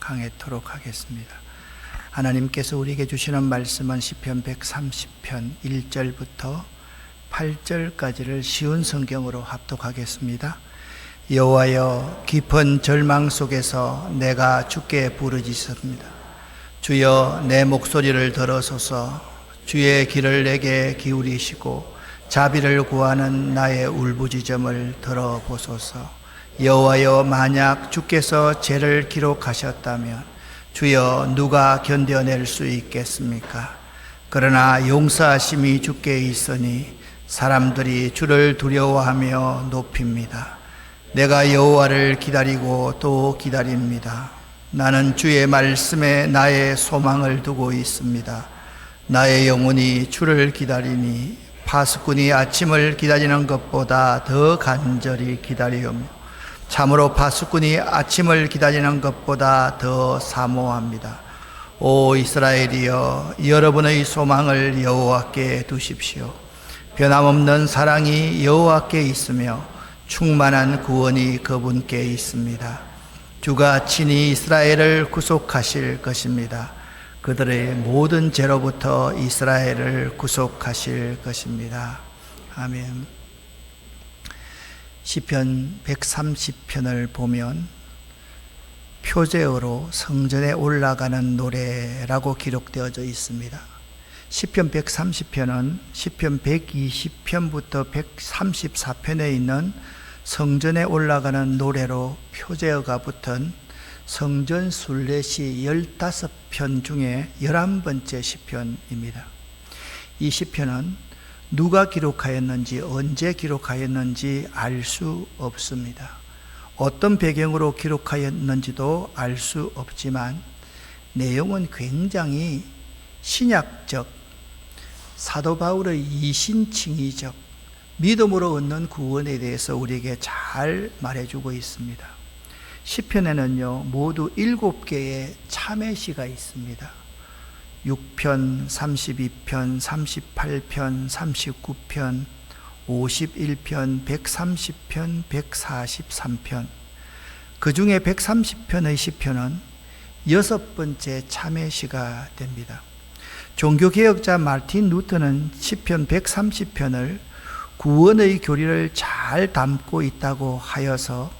강해토록 하겠습니다. 하나님께서 우리에게 주시는 말씀은 시편 130편 1절부터 8절까지를 쉬운 성경으로 합독하겠습니다. 여호와여, 깊은 절망 속에서 내가 주께 부르짖습니다. 주여, 내 목소리를 들으소서. 주의 귀를 내게 기울이시고 자비를 구하는 나의 울부짖음을 들어보소서. 여호와여, 만약 주께서 죄를 기록하셨다면 주여, 누가 견뎌낼 수 있겠습니까? 그러나 용서하심이 주께 있으니 사람들이 주를 두려워하며 높입니다. 내가 여호와를 기다리고 또 기다립니다. 나는 주의 말씀에 나의 소망을 두고 있습니다. 나의 영혼이 주를 기다리니 파수꾼이 아침을 기다리는 것보다 더 간절히 기다리오며 참으로 파수꾼이 아침을 기다리는 것보다 더 사모합니다. 오 이스라엘이여, 여러분의 소망을 여호와께 두십시오. 변함없는 사랑이 여호와께 있으며 충만한 구원이 그분께 있습니다. 주가 친히 이스라엘을 구속하실 것입니다. 그들의 모든 죄로부터 이스라엘을 구속하실 것입니다. 아멘. 시편 130편을 보면 표제어로 성전에 올라가는 노래라고 기록되어져 있습니다. 시편 130편은 시편 120편부터 134편에 있는 성전에 올라가는 노래로 표제어가 붙은 성전 순례시 15편 중에 11번째 시편입니다. 이 시편은 누가 기록하였는지, 언제 기록하였는지 알 수 없습니다. 어떤 배경으로 기록하였는지도 알 수 없지만 내용은 굉장히 신약적, 사도 바울의 이신칭의적, 믿음으로 얻는 구원에 대해서 우리에게 잘 말해주고 있습니다. 시편에는요, 모두 7개의 참회시가 있습니다. 6편, 32편, 38편, 39편, 51편, 130편, 143편. 그 중에 130편의 시편은 6번째 참회시가 됩니다. 종교개혁자 마틴 루터는 시편 130편을 구원의 교리를 잘 담고 있다고 하여서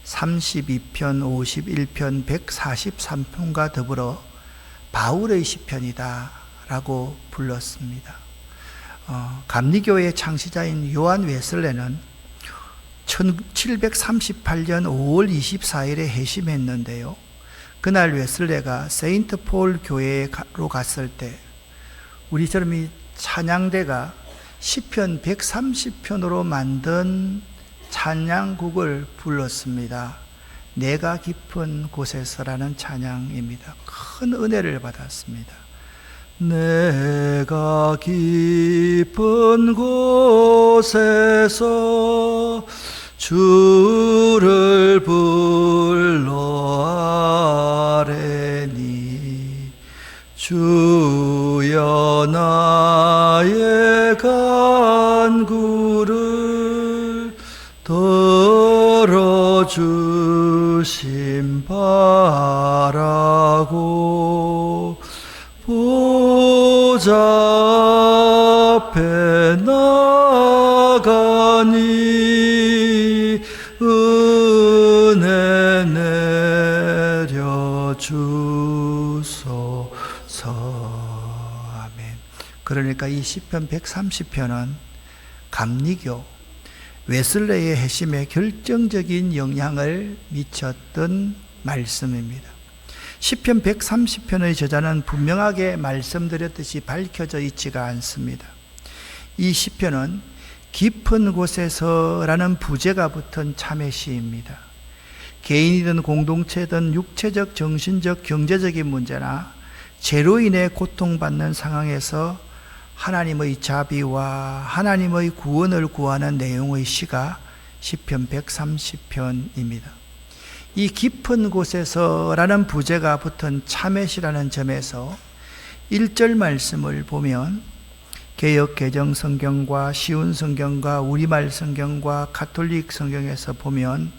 32편, 51편, 143편과 더불어 바울의 시편이다 라고 불렀습니다. 감리교의 창시자인 요한 웨슬레는 1738년 5월 24일에 회심했는데요. 그날 웨슬레가 세인트 폴 교회로 갔을 때 우리처럼 이 찬양대가 시편 130편으로 만든 찬양곡을 불렀습니다. 내가 깊은 곳에서라는 찬양입니다. 큰 은혜를 받았습니다. 내가 깊은 곳에서 주를 불러 아뢰니 주여 나의 간구를 들어주심 바라고 보좌 앞에 나가니 은혜 내려주소서. 아멘. 그러니까 이 시편 130편은 감리교 웨슬레의 회심에 결정적인 영향을 미쳤던 말씀입니다. 시편 130편의 저자는 분명하게 말씀드렸듯이 밝혀져 있지가 않습니다. 이 시편은 깊은 곳에서라는 부제가 붙은 참회시입니다. 개인이든 공동체든 육체적, 정신적, 경제적인 문제나 죄로 인해 고통받는 상황에서 하나님의 자비와 하나님의 구원을 구하는 내용의 시가 시편 130편입니다. 이 깊은 곳에서라는 부제가 붙은 참회시라는 점에서 1절 말씀을 보면 개역 개정 성경과 쉬운 성경과 우리말 성경과 가톨릭 성경에서 보면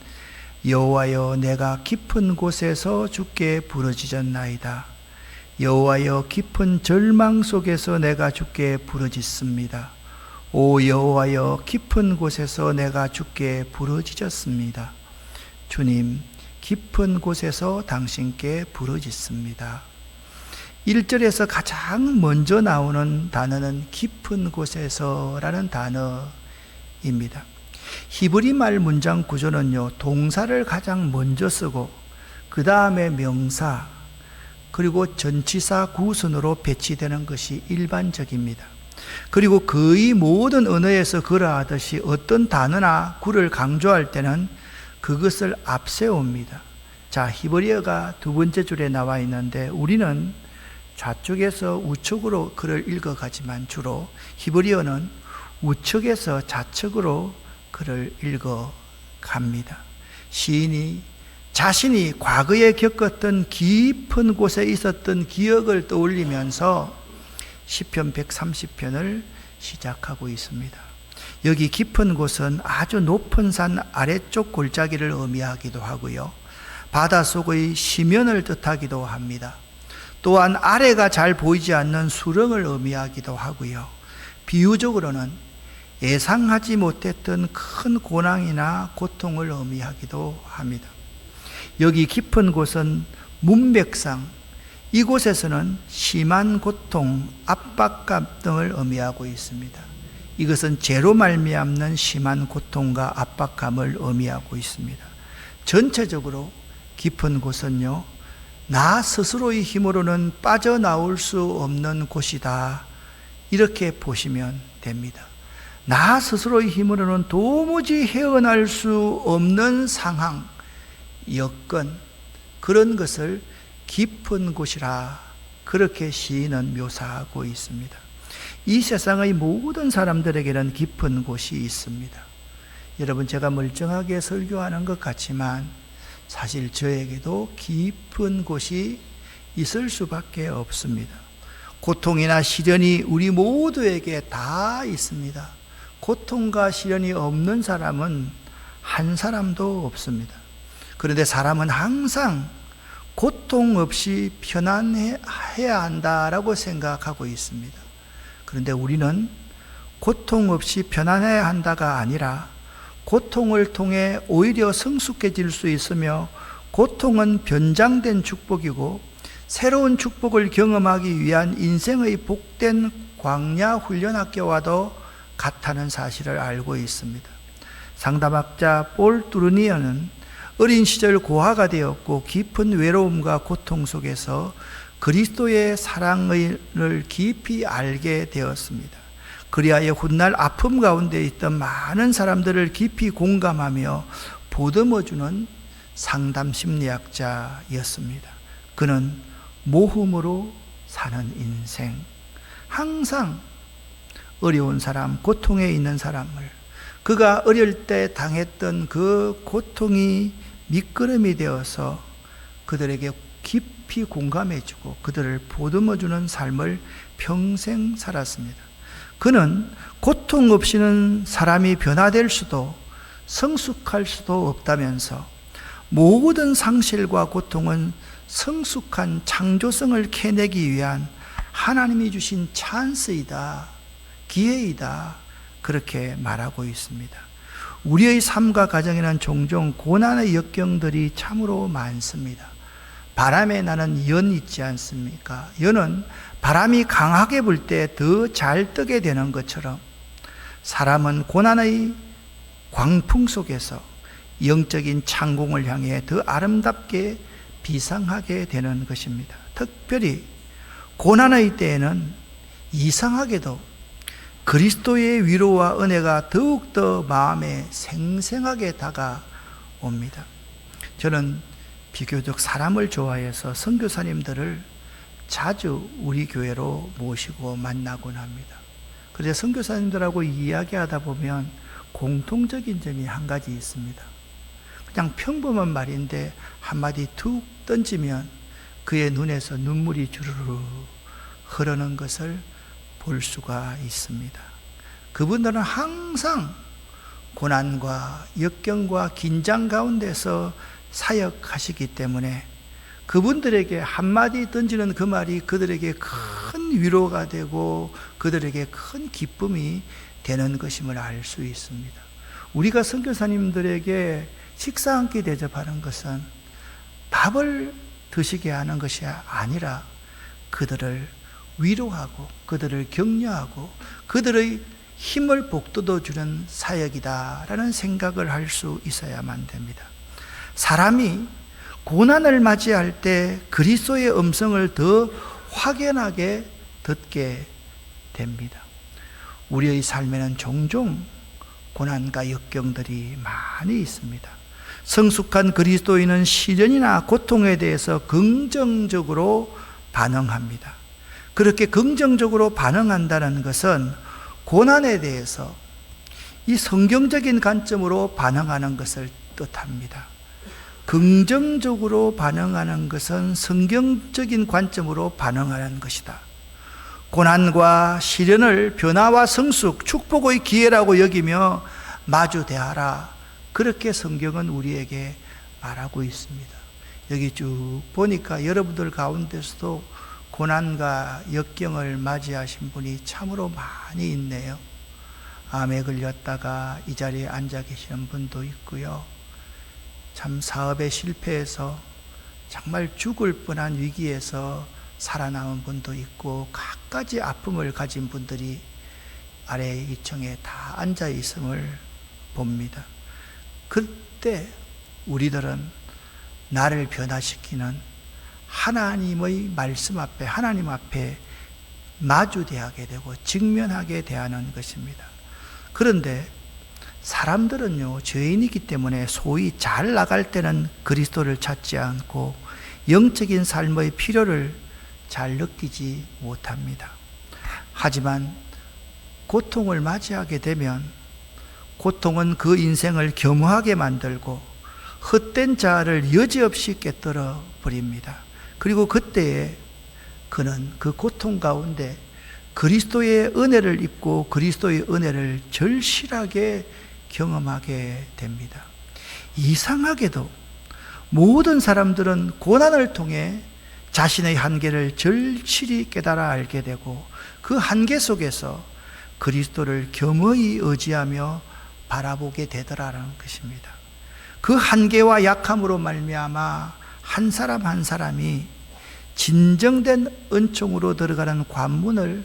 여호와여 내가 깊은 곳에서 주께 부르짖었나이다. 여호와여 깊은 절망 속에서 내가 주께 부르짖습니다. 오 여호와여 깊은 곳에서 내가 주께 부르짖었습니다. 주님 깊은 곳에서 당신께 부르짖습니다. 1절에서 가장 먼저 나오는 단어는 깊은 곳에서라는 단어입니다. 히브리 말 문장 구조는요, 동사를 가장 먼저 쓰고 그 다음에 명사 그리고 전치사 구순으로 배치되는 것이 일반적입니다. 그리고 거의 모든 언어에서 그러하듯이 어떤 단어나 구를 강조할 때는 그것을 앞세웁니다. 자, 히브리어가 두 번째 줄에 나와 있는데 우리는 좌측에서 우측으로 글을 읽어가지만 주로 히브리어는 우측에서 좌측으로 글을 읽어갑니다. 시인이 자신이 과거에 겪었던 깊은 곳에 있었던 기억을 떠올리면서 시편 130편을 시작하고 있습니다. 여기 깊은 곳은 아주 높은 산 아래쪽 골짜기를 의미하기도 하고요, 바닷속의 심연을 뜻하기도 합니다. 또한 아래가 잘 보이지 않는 수렁을 의미하기도 하고요, 비유적으로는 예상하지 못했던 큰 고난이나 고통을 의미하기도 합니다. 여기 깊은 곳은 문맥상 이곳에서는 심한 고통, 압박감 등을 의미하고 있습니다. 이것은 죄로 말미암는 심한 고통과 압박감을 의미하고 있습니다. 전체적으로 깊은 곳은요, 나 스스로의 힘으로는 빠져나올 수 없는 곳이다, 이렇게 보시면 됩니다. 나 스스로의 힘으로는 도무지 헤어날 수 없는 상황, 여건, 그런 것을 깊은 곳이라 그렇게 시인은 묘사하고 있습니다. 이 세상의 모든 사람들에게는 깊은 곳이 있습니다. 여러분, 제가 멀쩡하게 설교하는 것 같지만 사실 저에게도 깊은 곳이 있을 수밖에 없습니다. 고통이나 시련이 우리 모두에게 다 있습니다. 고통과 시련이 없는 사람은 한 사람도 없습니다. 그런데 사람은 항상 고통 없이 편안해야 한다라고 생각하고 있습니다. 그런데 우리는 고통 없이 편안해야 한다가 아니라 고통을 통해 오히려 성숙해질 수 있으며, 고통은 변장된 축복이고 새로운 축복을 경험하기 위한 인생의 복된 광야 훈련학교와도 같다는 사실을 알고 있습니다. 상담학자 폴 뚜르니어는 어린 시절 고아가 되었고 깊은 외로움과 고통 속에서 그리스도의 사랑을 깊이 알게 되었습니다. 그리하여 훗날 아픔 가운데 있던 많은 사람들을 깊이 공감하며 보듬어주는 상담 심리학자였습니다. 그는 모험으로 사는 인생, 항상 어려운 사람, 고통에 있는 사람을, 그가 어릴 때 당했던 그 고통이 밑거름이 되어서 그들에게 깊이 공감해주고 그들을 보듬어주는 삶을 평생 살았습니다. 그는 고통 없이는 사람이 변화될 수도 성숙할 수도 없다면서 모든 상실과 고통은 성숙한 창조성을 캐내기 위한 하나님이 주신 찬스이다, 기회이다, 그렇게 말하고 있습니다. 우리의 삶과 가정에는 종종 고난의 역경들이 참으로 많습니다. 바람에 나는 연 있지 않습니까? 연은 바람이 강하게 불 때 더 잘 뜨게 되는 것처럼 사람은 고난의 광풍 속에서 영적인 창공을 향해 더 아름답게 비상하게 되는 것입니다. 특별히 고난의 때에는 이상하게도 그리스도의 위로와 은혜가 더욱더 마음에 생생하게 다가옵니다. 저는 비교적 사람을 좋아해서 선교사님들을 자주 우리 교회로 모시고 만나곤 합니다. 그래서 선교사님들하고 이야기하다 보면 공통적인 점이 한 가지 있습니다. 그냥 평범한 말인데 한마디 툭 던지면 그의 눈에서 눈물이 주르르 흐르는 것을 볼 수가 있습니다. 그분들은 항상 고난과 역경과 긴장 가운데서 사역하시기 때문에 그분들에게 한마디 던지는 그 말이 그들에게 큰 위로가 되고 그들에게 큰 기쁨이 되는 것임을 알 수 있습니다. 우리가 선교사님들에게 식사 한 끼 대접하는 것은 밥을 드시게 하는 것이 아니라 그들을 위로하고 그들을 격려하고 그들의 힘을 북돋워 주는 사역이다라는 생각을 할 수 있어야만 됩니다. 사람이 고난을 맞이할 때 그리스도의 음성을 더 확연하게 듣게 됩니다. 우리의 삶에는 종종 고난과 역경들이 많이 있습니다. 성숙한 그리스도인은 시련이나 고통에 대해서 긍정적으로 반응합니다. 그렇게 긍정적으로 반응한다는 것은 고난에 대해서 이 성경적인 관점으로 반응하는 것을 뜻합니다. 긍정적으로 반응하는 것은 성경적인 관점으로 반응하는 것이다. 고난과 시련을 변화와 성숙, 축복의 기회라고 여기며 마주 대하라. 그렇게 성경은 우리에게 말하고 있습니다. 여기 쭉 보니까 여러분들 가운데서도 고난과 역경을 맞이하신 분이 참으로 많이 있네요. 암에 걸렸다가 이 자리에 앉아 계시는 분도 있고요. 참 사업에 실패해서 정말 죽을 뻔한 위기에서 살아남은 분도 있고 갖가지 아픔을 가진 분들이 아래 2층에 다 앉아 있음을 봅니다. 그때 우리들은 나를 변화시키는 하나님의 말씀 앞에, 하나님 앞에 마주대하게 되고 직면하게 대하는 것입니다. 그런데 사람들은요, 죄인이기 때문에 소위 잘 나갈 때는 그리스도를 찾지 않고 영적인 삶의 필요를 잘 느끼지 못합니다. 하지만 고통을 맞이하게 되면 고통은 그 인생을 겸허하게 만들고 헛된 자아를 여지없이 깨뜨려 버립니다. 그리고 그때에 그는 그 고통 가운데 그리스도의 은혜를 입고 그리스도의 은혜를 절실하게 경험하게 됩니다. 이상하게도 모든 사람들은 고난을 통해 자신의 한계를 절실히 깨달아 알게 되고 그 한계 속에서 그리스도를 겸허히 의지하며 바라보게 되더라는 것입니다. 그 한계와 약함으로 말미암아 한 사람 한 사람이 진정된 은총으로 들어가는 관문을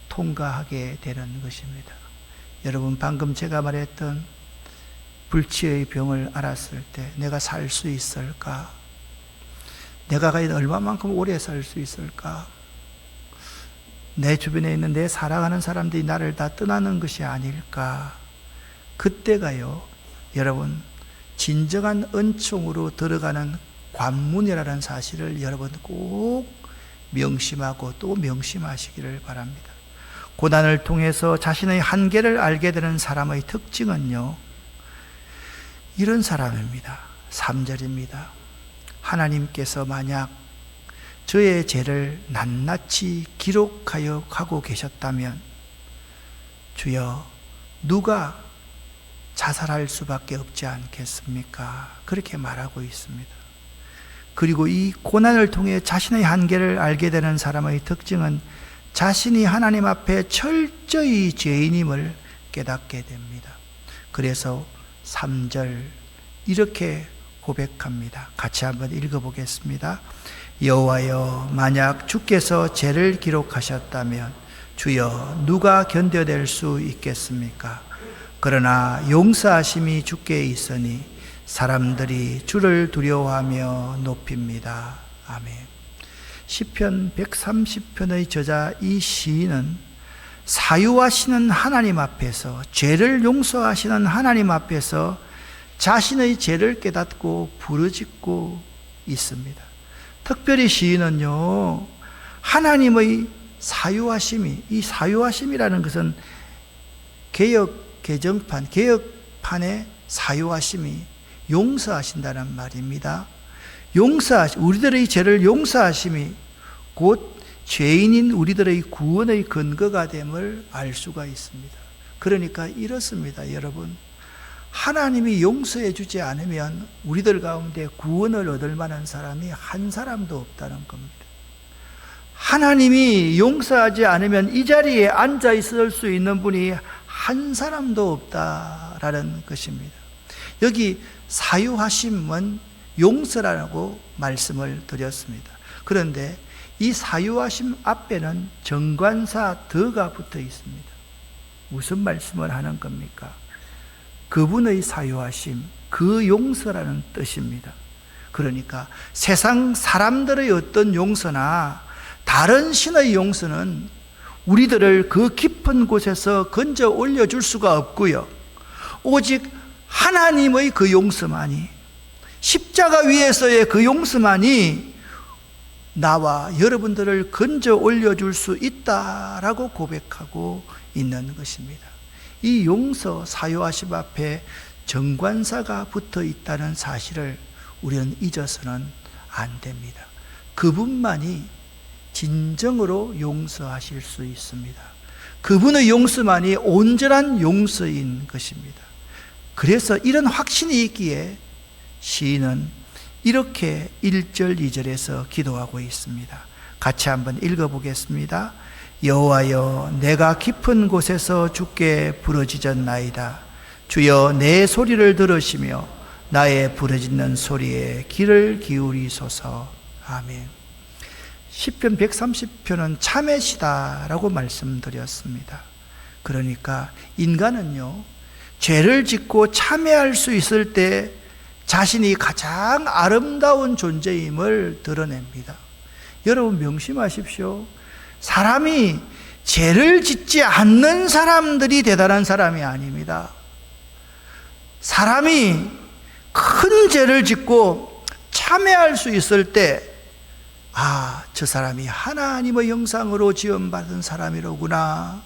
통과하게 되는 것입니다. 여러분, 방금 제가 말했던 불치의 병을 알았을 때 내가 살 수 있을까? 내가 과연 얼마만큼 오래 살 수 있을까? 내 주변에 있는 내 사랑하는 사람들이 나를 다 떠나는 것이 아닐까? 그때가요, 여러분, 진정한 은총으로 들어가는 관문이라는 사실을 여러분 꼭 명심하고 또 명심하시기를 바랍니다. 고난을 통해서 자신의 한계를 알게 되는 사람의 특징은요, 이런 사람입니다. 3절입니다. 하나님께서 만약 저의 죄를 낱낱이 기록하여 가고 계셨다면 주여 누가 자살할 수밖에 없지 않겠습니까? 그렇게 말하고 있습니다. 그리고 이 고난을 통해 자신의 한계를 알게 되는 사람의 특징은 자신이 하나님 앞에 철저히 죄인임을 깨닫게 됩니다. 그래서 3절 이렇게 고백합니다. 같이 한번 읽어보겠습니다. 여호와여, 만약 주께서 죄를 기록하셨다면 주여 누가 견뎌낼 수 있겠습니까? 그러나 용서하심이 주께 있으니 사람들이 주를 두려워하며 높입니다. 아멘. 시편 130편의 저자 이 시인은 사유하시는 하나님 앞에서, 죄를 용서하시는 하나님 앞에서 자신의 죄를 깨닫고 부르짖고 있습니다. 특별히 시인은요, 하나님의 사유하심이, 이 사유하심이라는 것은 개혁판의 사유하심이 용서하신다는 말입니다. 우리들의 죄를 용서하심이 곧 죄인인 우리들의 구원의 근거가 됨을 알 수가 있습니다. 그러니까 이렇습니다, 여러분. 하나님이 용서해 주지 않으면 우리들 가운데 구원을 얻을 만한 사람이 한 사람도 없다는 겁니다. 하나님이 용서하지 않으면 이 자리에 앉아 있을 수 있는 분이 한 사람도 없다라는 것입니다. 여기 사유하심은 용서라고 말씀을 드렸습니다. 그런데 이 사유하심 앞에는 정관사 더가 붙어 있습니다. 무슨 말씀을 하는 겁니까? 그분의 사유하심, 그 용서라는 뜻입니다. 그러니까 세상 사람들의 어떤 용서나 다른 신의 용서는 우리들을 그 깊은 곳에서 건져 올려줄 수가 없고요. 오직 하나님의 그 용서만이, 십자가 위에서의 그 용서만이 나와 여러분들을 건져 올려줄 수 있다라고 고백하고 있는 것입니다. 이 용서 사유하심 앞에 정관사가 붙어 있다는 사실을 우리는 잊어서는 안 됩니다. 그분만이 진정으로 용서하실 수 있습니다. 그분의 용서만이 온전한 용서인 것입니다. 그래서 이런 확신이 있기에 시인은 이렇게 1절 2절에서 기도하고 있습니다. 같이 한번 읽어보겠습니다. 여호와여, 내가 깊은 곳에서 주께 부르짖었나이다. 주여, 내 소리를 들으시며 나의 부르짖는 소리에 귀를 기울이소서. 아멘. 시편 130편은 참회시다라고 말씀드렸습니다. 그러니까 인간은요, 죄를 짓고 참회할 수 있을 때 자신이 가장 아름다운 존재임을 드러냅니다. 여러분 명심하십시오. 사람이 죄를 짓지 않는 사람들이 대단한 사람이 아닙니다. 사람이 큰 죄를 짓고 참회할 수 있을 때, 아, 저 사람이 하나님의 형상으로 지음받은 사람이로구나,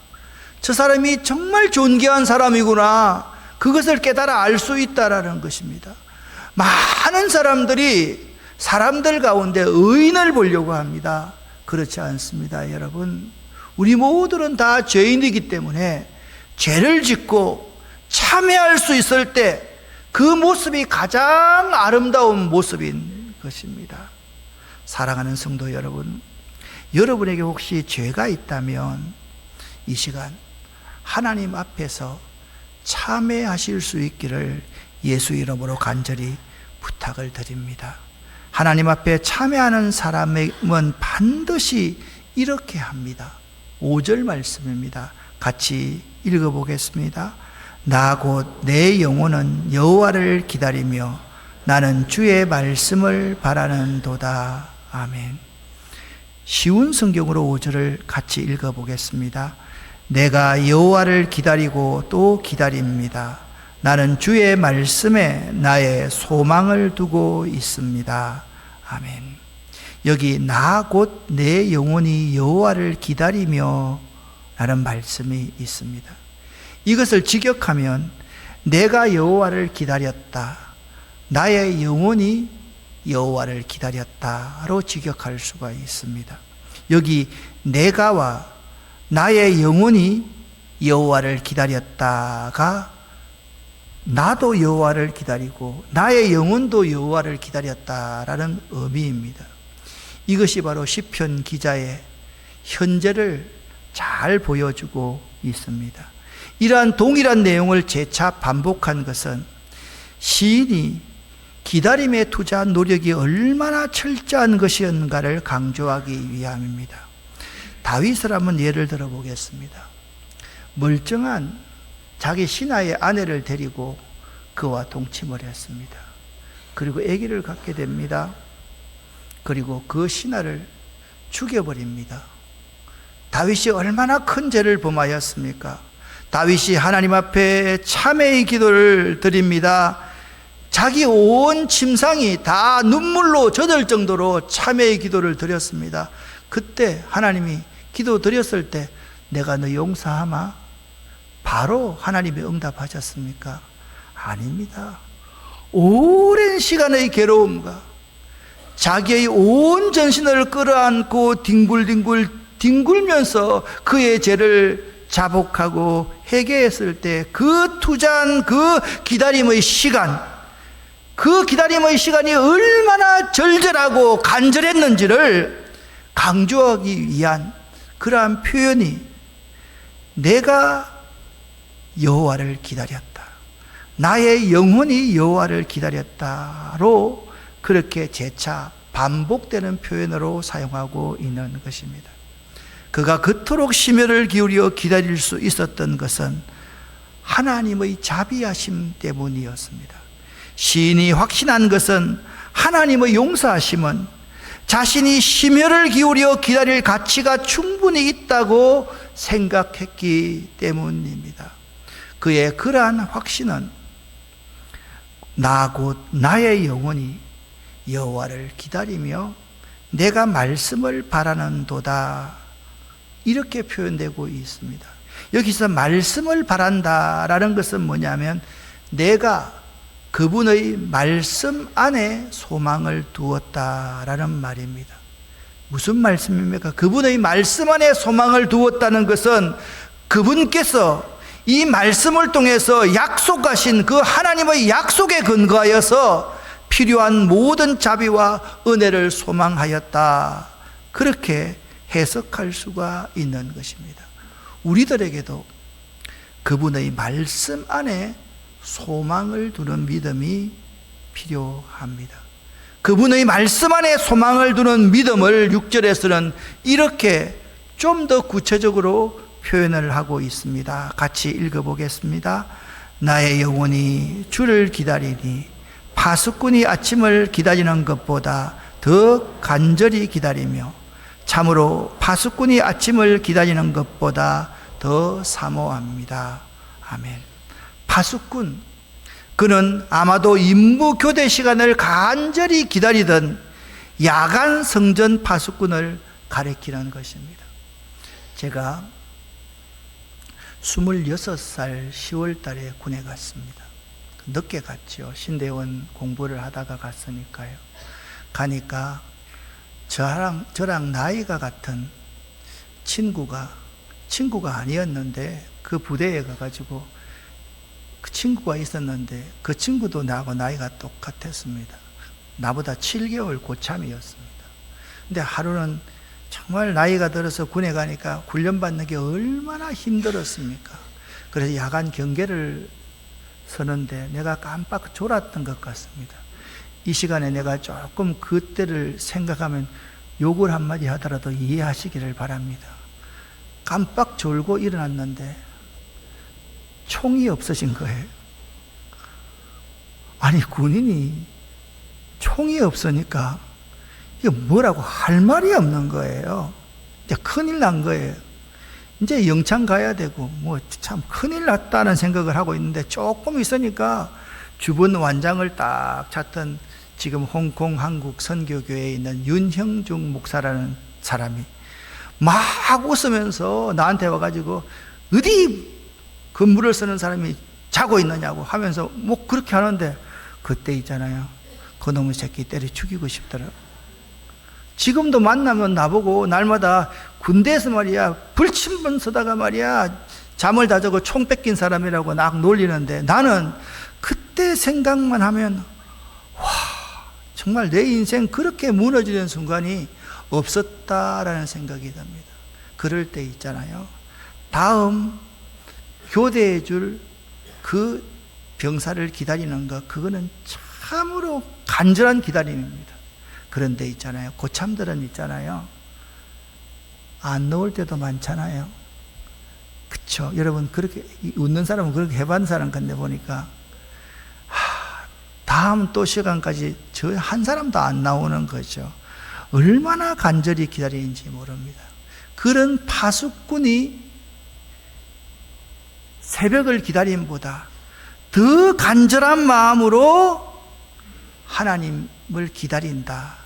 저 사람이 정말 존귀한 사람이구나, 그것을 깨달아 알 수 있다라는 것입니다. 많은 사람들이 사람들 가운데 의인을 보려고 합니다. 그렇지 않습니다, 여러분. 우리 모두는 다 죄인이기 때문에 죄를 짓고 참회할 수 있을 때 그 모습이 가장 아름다운 모습인 것입니다. 사랑하는 성도 여러분, 여러분에게 혹시 죄가 있다면 이 시간 하나님 앞에서 참회하실 수 있기를 예수 이름으로 간절히 부탁을 드립니다. 하나님 앞에 참회하는 사람은 반드시 이렇게 합니다. 5절 말씀입니다. 같이 읽어보겠습니다. 나 곧 내 영혼은 여호와를 기다리며 나는 주의 말씀을 바라는도다. 아멘. 쉬운 성경으로 5절을 같이 읽어보겠습니다. 내가 여호와를 기다리고 또 기다립니다. 나는 주의 말씀에 나의 소망을 두고 있습니다. 아멘. 여기 나 곧 내 영혼이 여호와를 기다리며 라는 말씀이 있습니다. 이것을 직역하면 내가 여호와를 기다렸다, 나의 영혼이 여호와를 기다렸다로 직역할 수가 있습니다. 여기 내가와 나의 영혼이 여호와를 기다렸다가 나도 여호와를 기다리고 나의 영혼도 여호와를 기다렸다라는 의미입니다. 이것이 바로 시편 기자의 현재를 잘 보여주고 있습니다. 이러한 동일한 내용을 재차 반복한 것은 시인이 기다림에 투자한 노력이 얼마나 철저한 것이었는가를 강조하기 위함입니다. 다윗을 한번 예를 들어 보겠습니다. 멀쩡한 자기 신하의 아내를 데리고 그와 동침을 했습니다. 그리고 아기를 갖게 됩니다. 그리고 그 신하를 죽여버립니다. 다윗이 얼마나 큰 죄를 범하였습니까? 다윗이 하나님 앞에 참회의 기도를 드립니다. 자기 온 침상이 다 눈물로 젖을 정도로 참회의 기도를 드렸습니다. 그때 하나님이 기도 드렸을 때 내가 너 용서하마? 바로 하나님이 응답하셨습니까? 아닙니다. 오랜 시간의 괴로움과 자기의 온 전신을 끌어안고 뒹굴면서 그의 죄를 자복하고 회개했을 때 그 투자한 그 기다림의 시간, 그 기다림의 시간이 얼마나 절절하고 간절했는지를 강조하기 위한 그러한 표현이 내가 여호와를 기다렸다, 나의 영혼이 여호와를 기다렸다로 그렇게 재차 반복되는 표현으로 사용하고 있는 것입니다. 그가 그토록 심혈을 기울여 기다릴 수 있었던 것은 하나님의 자비하심 때문이었습니다. 시인이 확신한 것은 하나님의 용서하심은 자신이 심혈을 기울여 기다릴 가치가 충분히 있다고 생각했기 때문입니다. 그의 그러한 확신은 나 곧 나의 영혼이 여호와를 기다리며 내가 말씀을 바라는도다, 이렇게 표현되고 있습니다. 여기서 말씀을 바란다라는 것은 뭐냐면 내가 그분의 말씀 안에 소망을 두었다라는 말입니다. 무슨 말씀입니까? 그분의 말씀 안에 소망을 두었다는 것은 그분께서 이 말씀을 통해서 약속하신 그 하나님의 약속에 근거하여서 필요한 모든 자비와 은혜를 소망하였다, 그렇게 해석할 수가 있는 것입니다. 우리들에게도 그분의 말씀 안에 소망을 두는 믿음이 필요합니다. 그분의 말씀 안에 소망을 두는 믿음을 6절에서는 이렇게 좀 더 구체적으로 표현을 하고 있습니다. 같이 읽어보겠습니다. 나의 영혼이 주를 기다리니 파수꾼이 아침을 기다리는 것보다 더 간절히 기다리며 참으로 파수꾼이 아침을 기다리는 것보다 더 사모합니다. 아멘. 파수꾼, 그는 아마도 임무 교대 시간을 간절히 기다리던 야간 성전 파수꾼을 가리키는 것입니다. 제가 26살 10월 달에 군에 갔습니다. 늦게 갔죠. 신대원 공부를 하다가 갔으니까요. 가니까 저랑 나이가 같은 친구가 아니었는데 그 부대에 가가지고 그 친구가 있었는데 그 친구도 나하고 나이가 똑같았습니다. 나보다 7개월 고참이었습니다. 근데 하루는 정말 나이가 들어서 군에 가니까 훈련받는 게 얼마나 힘들었습니까? 그래서 야간 경계를 서는데 내가 깜빡 졸았던 것 같습니다. 이 시간에 내가 조금 그때를 생각하면 욕을 한마디 하더라도 이해하시기를 바랍니다. 깜빡 졸고 일어났는데 총이 없어진 거예요. 아니, 군인이 총이 없으니까 이게 뭐라고 할 말이 없는 거예요. 이제 큰일 난 거예요. 이제 영창 가야 되고 뭐 참 큰일 났다는 생각을 하고 있는데 조금 있으니까 주변 완장을 딱 찾던 지금 홍콩 한국 선교교회에 있는 윤형중 목사라는 사람이 막 웃으면서 나한테 와가지고 어디 근무를 쓰는 사람이 자고 있느냐고 하면서 뭐 그렇게 하는데 그때 있잖아요. 그놈의 새끼 때려 죽이고 싶더라. 지금도 만나면 나보고 날마다 군대에서 말이야 불침번 서다가 말이야 잠을 다 자고 총 뺏긴 사람이라고 막 놀리는데 나는 그때 생각만 하면 와, 정말 내 인생 그렇게 무너지는 순간이 없었다라는 생각이 듭니다. 그럴 때 있잖아요. 다음 교대해 줄 그 병사를 기다리는 것, 그거는 참으로 간절한 기다림입니다. 그런데 있잖아요. 고참들은 있잖아요. 안 나올 때도 많잖아요. 그쵸? 여러분, 그렇게, 웃는 사람은 그렇게 해봤는 사람 건데 보니까, 다음 또 시간까지 저 한 사람도 안 나오는 거죠. 얼마나 간절히 기다리는지 모릅니다. 그런 파수꾼이 새벽을 기다림보다 더 간절한 마음으로 하나님을 기다린다.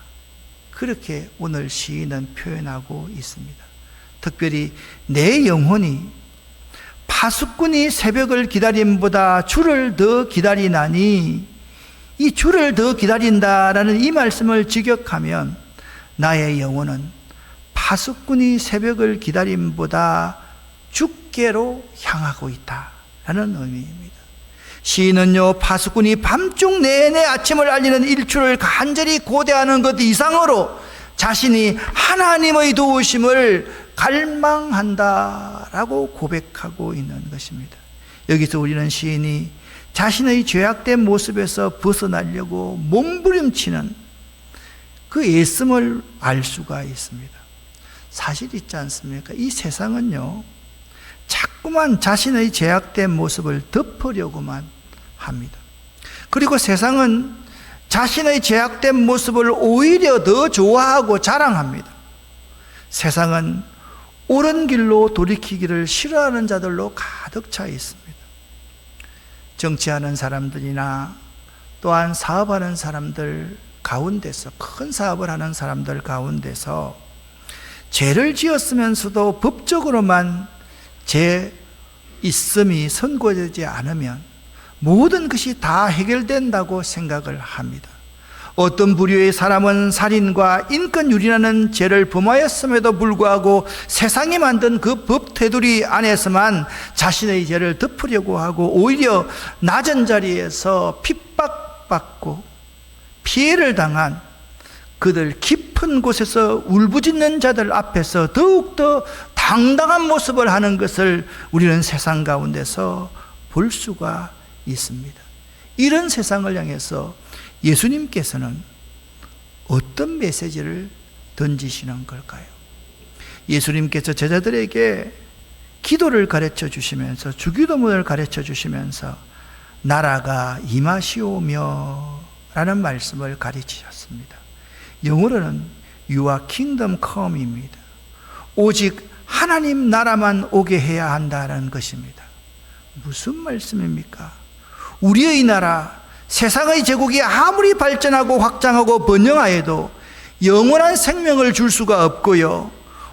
그렇게 오늘 시인은 표현하고 있습니다. 특별히 내 영혼이 파수꾼이 새벽을 기다림보다 주를 더 기다리나니, 이 주를 더 기다린다라는 이 말씀을 직역하면 나의 영혼은 파수꾼이 새벽을 기다림보다 주께로 향하고 있다라는 의미입니다. 시인은요, 파수꾼이 밤중 내내 아침을 알리는 일출을 간절히 고대하는 것 이상으로 자신이 하나님의 도우심을 갈망한다라고 고백하고 있는 것입니다. 여기서 우리는 시인이 자신의 죄악된 모습에서 벗어나려고 몸부림치는 그 애씀을 알 수가 있습니다. 사실 있지 않습니까? 이 세상은요, 자꾸만 자신의 죄악된 모습을 덮으려고만 합니다. 그리고 세상은 자신의 죄악된 모습을 오히려 더 좋아하고 자랑합니다. 세상은 옳은 길로 돌이키기를 싫어하는 자들로 가득 차 있습니다. 정치하는 사람들이나 또한 사업하는 사람들 가운데서, 큰 사업을 하는 사람들 가운데서 죄를 지었으면서도 법적으로만 죄 있음이 선고되지 않으면 모든 것이 다 해결된다고 생각을 합니다. 어떤 부류의 사람은 살인과 인권유린하는 죄를 범하였음에도 불구하고 세상이 만든 그 법 테두리 안에서만 자신의 죄를 덮으려고 하고 오히려 낮은 자리에서 핍박받고 피해를 당한 그들 깊은 곳에서 울부짖는 자들 앞에서 더욱더 당당한 모습을 하는 것을 우리는 세상 가운데서 볼 수가 있습니다. 이런 세상을 향해서 예수님께서는 어떤 메시지를 던지시는 걸까요? 예수님께서 제자들에게 기도를 가르쳐 주시면서, 주기도문을 가르쳐 주시면서 나라가 임하시오며 라는 말씀을 가르치셨습니다. 영어로는 You are kingdom come입니다. 오직 하나님 나라만 오게 해야 한다는 것입니다. 무슨 말씀입니까? 우리의 나라, 세상의 제국이 아무리 발전하고 확장하고 번영하여도 영원한 생명을 줄 수가 없고요,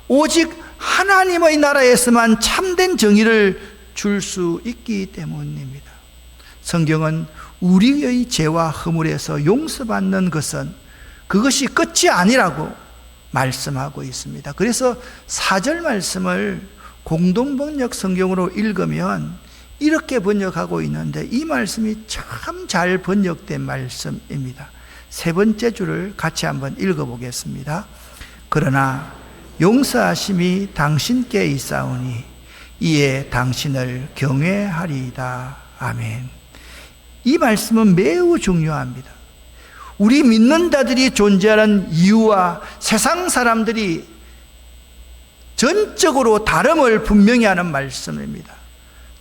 오직 하나님의 나라에서만 참된 정의를 줄 수 있기 때문입니다. 성경은 우리의 죄와 허물에서 용서받는 것은 그것이 끝이 아니라고 말씀하고 있습니다. 그래서 4절 말씀을 공동번역 성경으로 읽으면 이렇게 번역하고 있는데, 이 말씀이 참 잘 번역된 말씀입니다. 세 번째 줄을 같이 한번 읽어보겠습니다. 그러나 용서하심이 당신께 있사오니 이에 당신을 경외하리이다. 아멘. 이 말씀은 매우 중요합니다. 우리 믿는 자들이 존재하는 이유와 세상 사람들이 전적으로 다름을 분명히 하는 말씀입니다.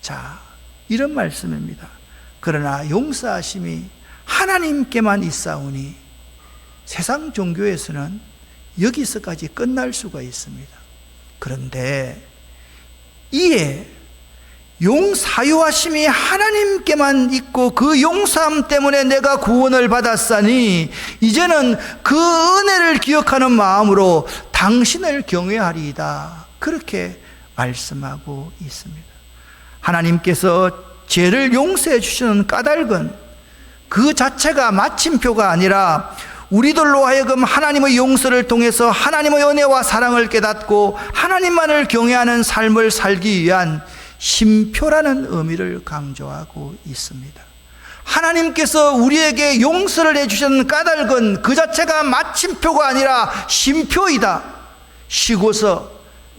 자, 이런 말씀입니다. 그러나 용서하심이 하나님께만 있사오니, 세상 종교에서는 여기서까지 끝날 수가 있습니다. 그런데 이에 사유하심이 하나님께만 있고 그 용서함 때문에 내가 구원을 받았으니 이제는 그 은혜를 기억하는 마음으로 당신을 경외하리이다. 그렇게 말씀하고 있습니다. 하나님께서 죄를 용서해 주시는 까닭은 그 자체가 마침표가 아니라 우리들로 하여금 하나님의 용서를 통해서 하나님의 은혜와 사랑을 깨닫고 하나님만을 경외하는 삶을 살기 위한 심표라는 의미를 강조하고 있습니다. 하나님께서 우리에게 용서를 해주시는 까닭은 그 자체가 마침표가 아니라 심표이다. 쉬고서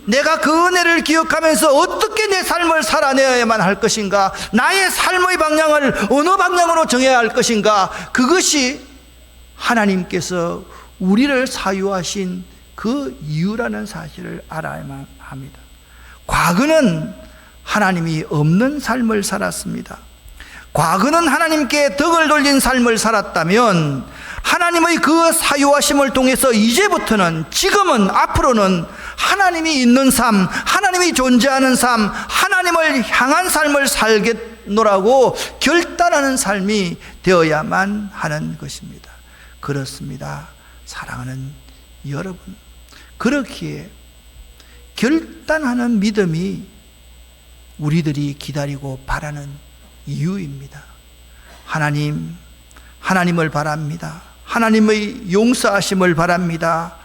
내가 그 은혜를 기억하면서 어떻게 내 삶을 살아내야만 할 것인가, 나의 삶의 방향을 어느 방향으로 정해야 할 것인가, 그것이 하나님께서 우리를 사유하신 그 이유라는 사실을 알아야만 합니다. 과거는 하나님이 없는 삶을 살았습니다. 과거는 하나님께 덕을 돌린 삶을 살았다면 하나님의 그 사유하심을 통해서 이제부터는, 지금은, 앞으로는 하나님이 있는 삶, 하나님이 존재하는 삶, 하나님을 향한 삶을 살겠노라고 결단하는 삶이 되어야만 하는 것입니다. 그렇습니다. 사랑하는 여러분, 그렇기에 결단하는 믿음이 우리들이 기다리고 바라는 이유입니다. 하나님을 바랍니다. 하나님의 용서하심을 바랍니다.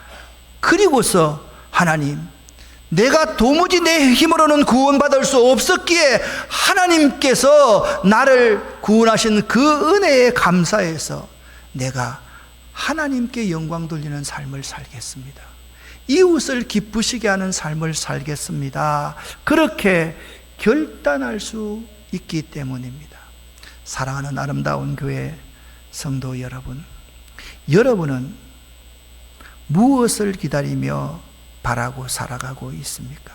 그리고서 하나님, 내가 도무지 내 힘으로는 구원받을 수 없었기에 하나님께서 나를 구원하신 그 은혜에 감사해서 내가 하나님께 영광 돌리는 삶을 살겠습니다. 이웃을 기쁘시게 하는 삶을 살겠습니다. 그렇게 결단할 수 있기 때문입니다. 사랑하는 아름다운 교회 성도 여러분, 여러분은 무엇을 기다리며 바라고 살아가고 있습니까?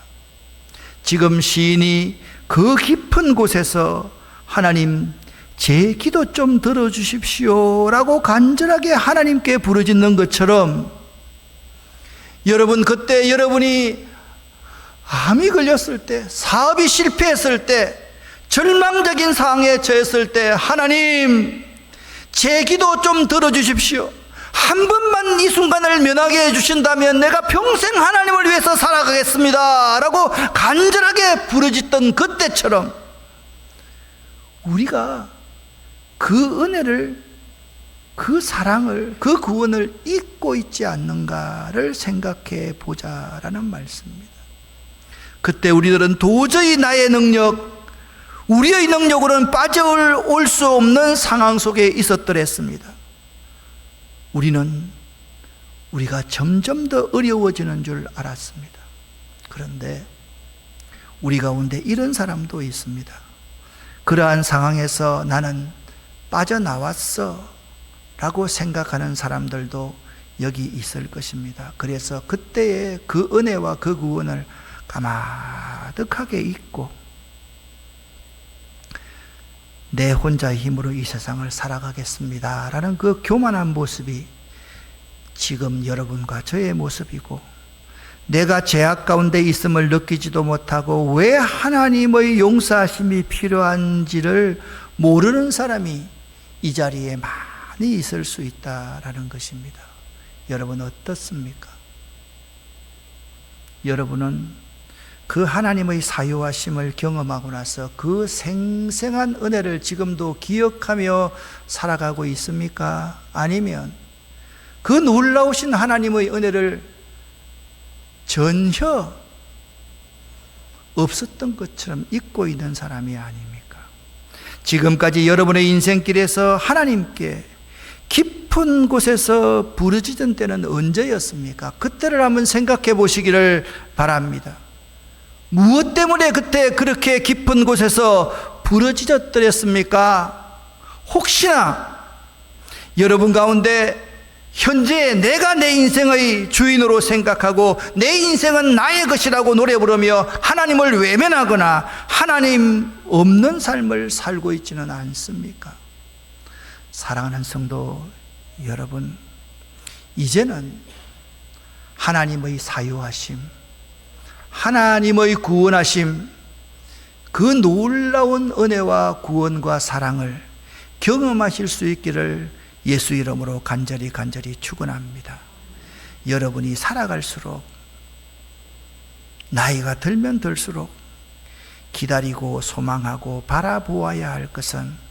지금 시인이 그 깊은 곳에서 하나님, 제 기도 좀 들어주십시오 라고 간절하게 하나님께 부르짖는 것처럼, 여러분, 그때 여러분이 암이 걸렸을 때, 사업이 실패했을 때, 절망적인 상황에 처했을 때, 하나님, 제 기도 좀 들어주십시오. 한 번만 이 순간을 면하게 해주신다면 내가 평생 하나님을 위해서 살아가겠습니다 라고 간절하게 부르짖던 그때처럼 우리가 그 은혜를, 그 사랑을, 그 구원을 잊고 있지 않는가를 생각해 보자라는 말씀입니다. 그때 우리들은 도저히 나의 능력, 우리의 능력으로는 빠져올 수 없는 상황 속에 있었더랬습니다. 우리는 우리가 점점 더 어려워지는 줄 알았습니다. 그런데 우리 가운데 이런 사람도 있습니다. 그러한 상황에서 나는 빠져나왔어 라고 생각하는 사람들도 여기 있을 것입니다. 그래서 그때의 그 은혜와 그 구원을 가마득하게 잊고 내 혼자의 힘으로 이 세상을 살아가겠습니다 라는 그 교만한 모습이 지금 여러분과 저의 모습이고, 내가 죄악 가운데 있음을 느끼지도 못하고 왜 하나님의 용서하심이 필요한지를 모르는 사람이 이 자리에 많이 있을 수 있다라는 것입니다. 여러분 어떻습니까? 여러분은 그 하나님의 사유하심을 경험하고 나서 그 생생한 은혜를 지금도 기억하며 살아가고 있습니까? 아니면 그 놀라우신 하나님의 은혜를 전혀 없었던 것처럼 잊고 있는 사람이 아닙니까? 지금까지 여러분의 인생길에서 하나님께 깊은 곳에서 부르짖은 때는 언제였습니까? 그때를 한번 생각해 보시기를 바랍니다. 무엇 때문에 그때 그렇게 깊은 곳에서 부르짖었더랬습니까? 혹시나 여러분 가운데 현재 내가 내 인생의 주인으로 생각하고 내 인생은 나의 것이라고 노래 부르며 하나님을 외면하거나 하나님 없는 삶을 살고 있지는 않습니까? 사랑하는 성도 여러분, 이제는 하나님의 사유하심, 하나님의 구원하심, 그 놀라운 은혜와 구원과 사랑을 경험하실 수 있기를 예수 이름으로 간절히 축원합니다. 여러분이 살아갈수록, 나이가 들면 들수록 기다리고 소망하고 바라보아야 할 것은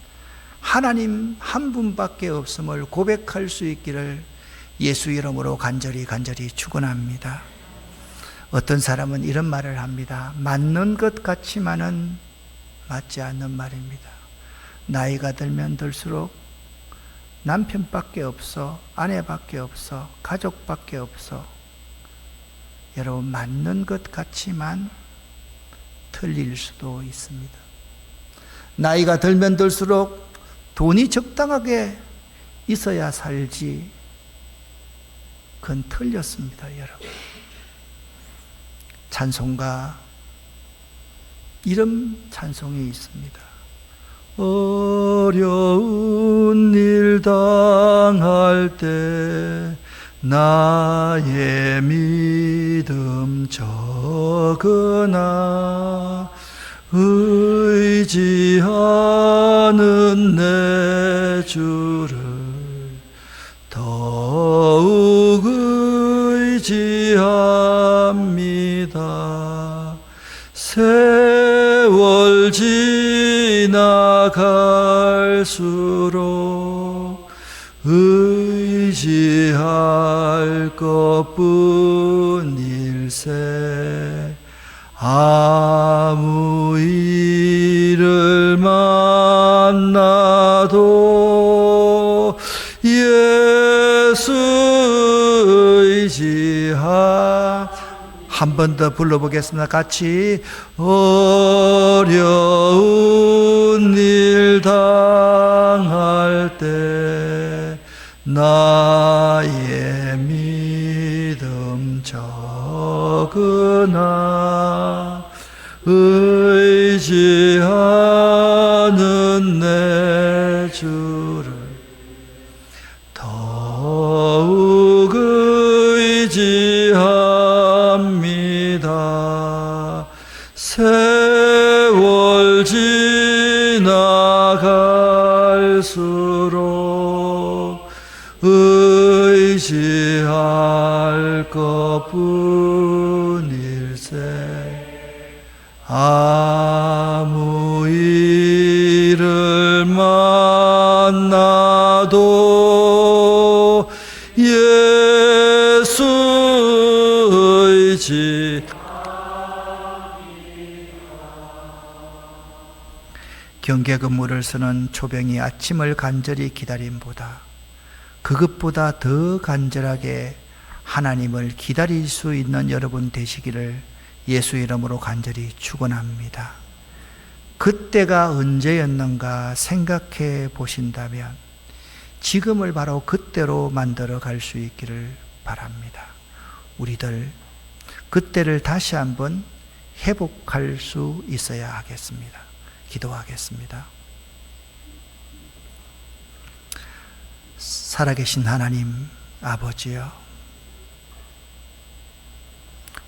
하나님 한 분밖에 없음을 고백할 수 있기를 예수 이름으로 간절히 축원합니다. 어떤 사람은 이런 말을 합니다. 맞는 것 같지만은 맞지 않는 말입니다. 나이가 들면 들수록 남편밖에 없어, 아내밖에 없어, 가족밖에 없어. 여러분, 맞는 것 같지만 틀릴 수도 있습니다. 나이가 들면 들수록 돈이 적당하게 있어야 살지, 그건 틀렸습니다, 여러분. 찬송가, 이런 찬송이 있습니다. 어려운 일 당할 때 나의 믿음 적으나 의지하는 내 주를 더욱 의지합니다. 세월 지나갈수록 의지할 것뿐일세. 아무 일을 만나도 예수 의지하. 한 번 더 불러보겠습니다. 같이. 어려운 일 당할 때 나의 믿음 적으나 의지하는 내 주를 더욱 의지합니다. 세월 지나갈수록 의지할 것뿐일세. 아무 일을 만나도 예수 의지. 경계 근무를 쓰는 초병이 아침을 간절히 기다림보다 그것보다 더 간절하게 하나님을 기다릴 수 있는 여러분 되시기를 예수 이름으로 간절히 축원합니다. 그때가 언제였는가 생각해 보신다면 지금을 바로 그때로 만들어 갈 수 있기를 바랍니다. 우리들 그때를 다시 한번 회복할 수 있어야 하겠습니다. 기도하겠습니다. 살아계신 하나님 아버지여,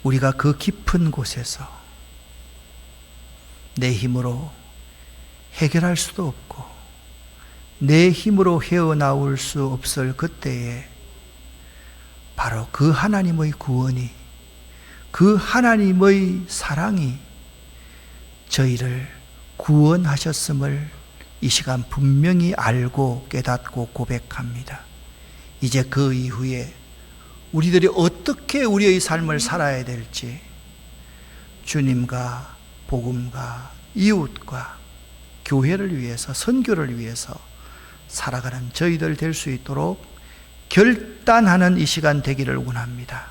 우리가 그 깊은 곳에서 내 힘으로 해결할 수도 없고 내 힘으로 헤어나올 수 없을 그때에 바로 그 하나님의 구원이, 그 하나님의 사랑이 저희를 구원하셨음을 이 시간 분명히 알고 깨닫고 고백합니다. 이제 그 이후에 우리들이 어떻게 우리의 삶을 살아야 될지 주님과 복음과 이웃과 교회를 위해서, 선교를 위해서 살아가는 저희들 될 수 있도록 결단하는 이 시간 되기를 원합니다.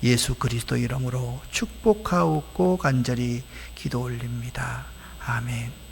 예수 그리스도 이름으로 축복하옵고 간절히 기도 올립니다. 아멘.